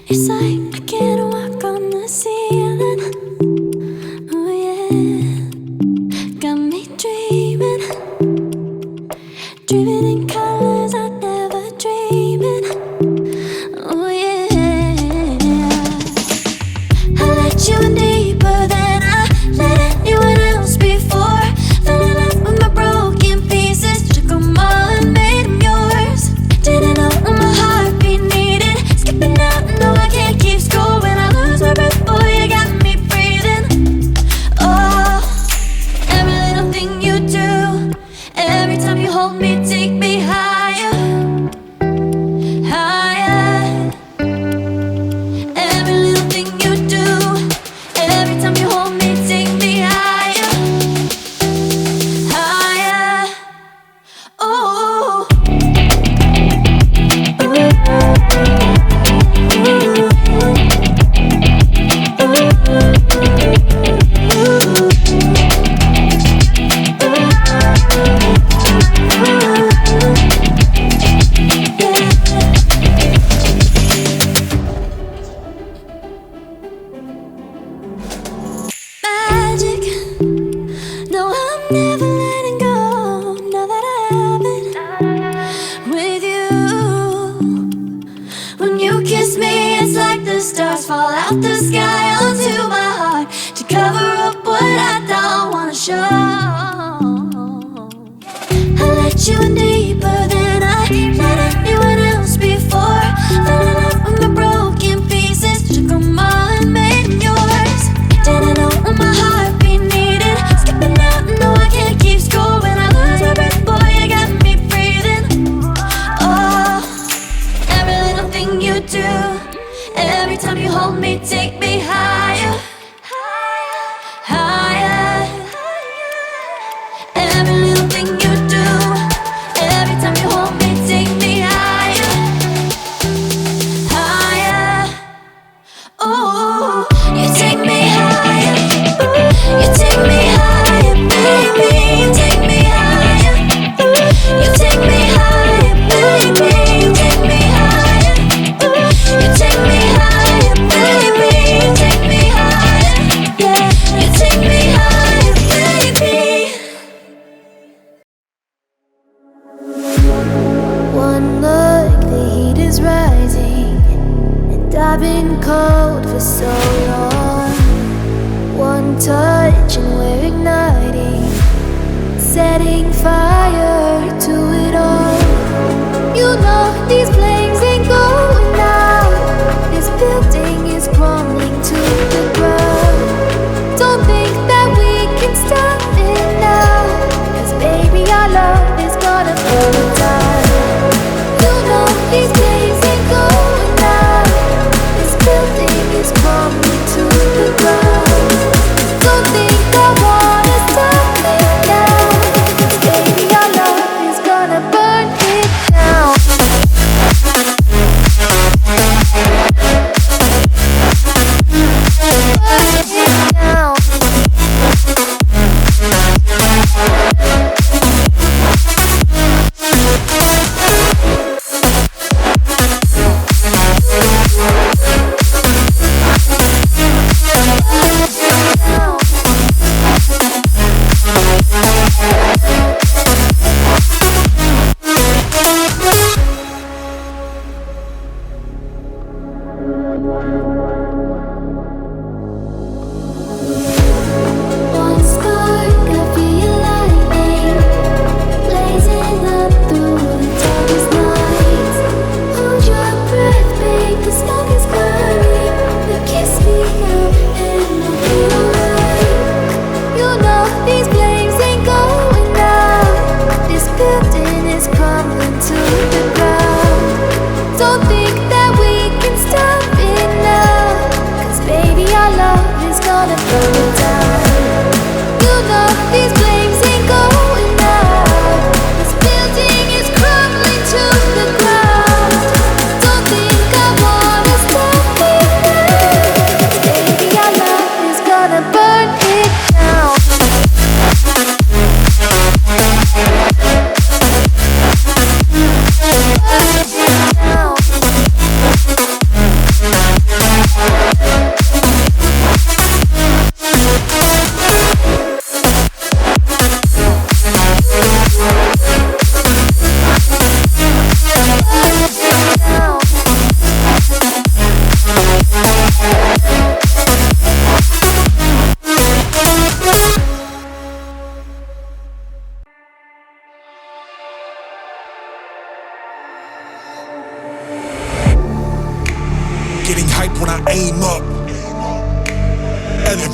It's like I can't walk on the ceiling. Oh yeah, got me dreaming, dreaming in colors I never dreamed. Oh yeah, I let you in deeper than I let anyone else before. Fell in love with my broken pieces, took 'em all and made 'em yours. Didn't know what my heartbeat needed, skipping out, no I can't keep score. When I lose my breath, boy, you got me breathing. Oh, every little thing you do, every time you hold me, take me higher, higher. Every little thing you do, every time you hold me, take me higher, higher. Oh, magic. No, I'm never letting go. Now that I have it with you. When you kiss me, it's like the stars fall out the sky onto my heart to cover up what I don't wanna show. I let you in deeper than I let anyone else before. Fell in love with my broken pieces, took 'em all and made 'em yours. Didn't know what my heartbeat needed, skipping out, no I can't keep score. When I lose my breath, boy, you got me breathing. Oh, every little thing you do, every time you hold me, take me higher, higher. Every little thing you do, every time you hold me, take me higher, higher. Oh, you take me higher, you take me higher, baby, you take me higher, you take me higher, baby, you take me higher, you take me higher, baby, you take me higher, yeah, you take me higher, baby. One look, the heat is rising, and I've been cold for so long. One touch and we're igniting, setting fire to it all. You know these flames ain't going out, this building is crumbling to the ground. Don't think that we can stop it now, 'cause baby our love is gonna burn it down. You know these flames ain't going out, this building is crumbling to the ground. Don't think I wanna stop it now, 'cause baby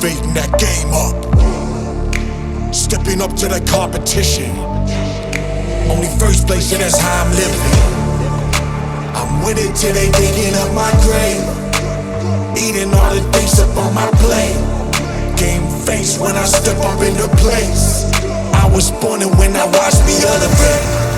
elevating that game up, stepping up to the competition. Only first place, and that's how I'm living. I'm with it till they digging up my grave, eating all the things up on my plate. Game face when I step up into place. I was born and when I watched me elevate.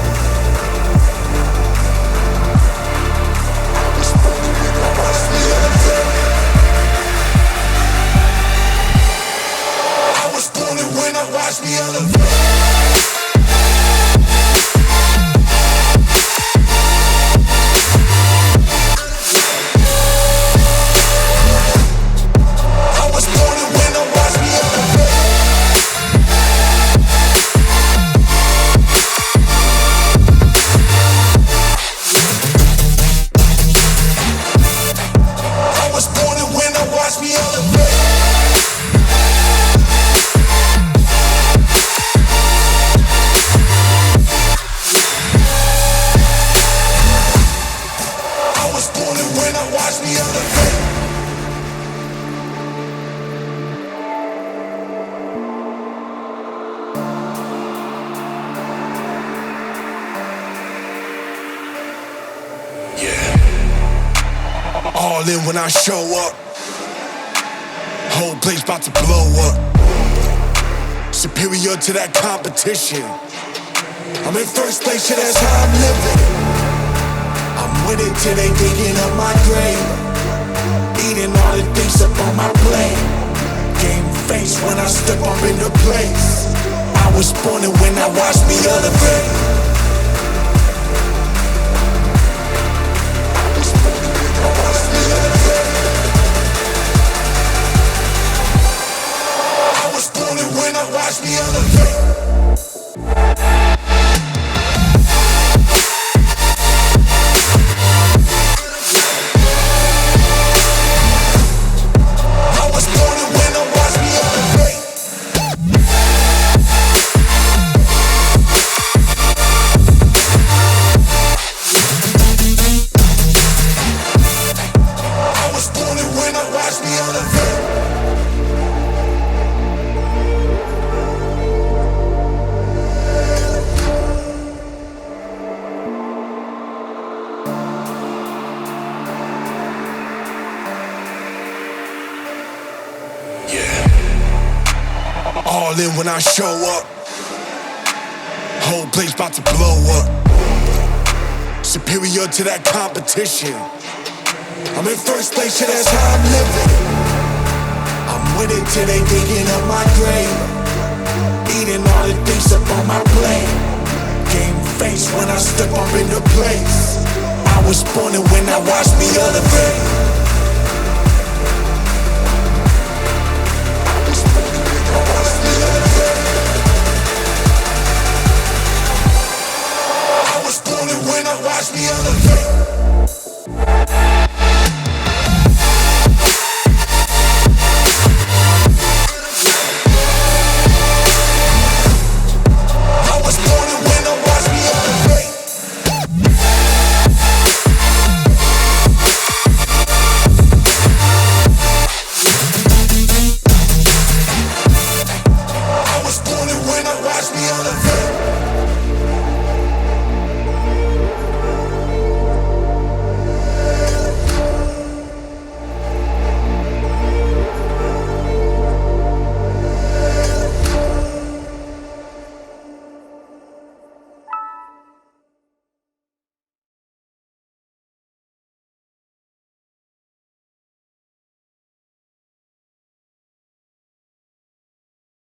I was born and when I watched me elevate. All in when I show up, whole place about to blow up. Superior to that competition. I'm in first place, yeah, that's how I'm living. I'm with it till they digging up my grave, eating all the things up on my plate. Game face when I step up into place. I was born and when I watched me elevate. When I watch me elevate. I was born and when I watch me elevate. I was born and when I watch me elevate. All in when I show up, whole place about to blow up. Superior to that competition. I'm in first place, yeah, that's how I'm living. I'm with it till they digging up my grave, eating all the things up on my plate. Game face when I step up into place. I was born and when I watched me elevate.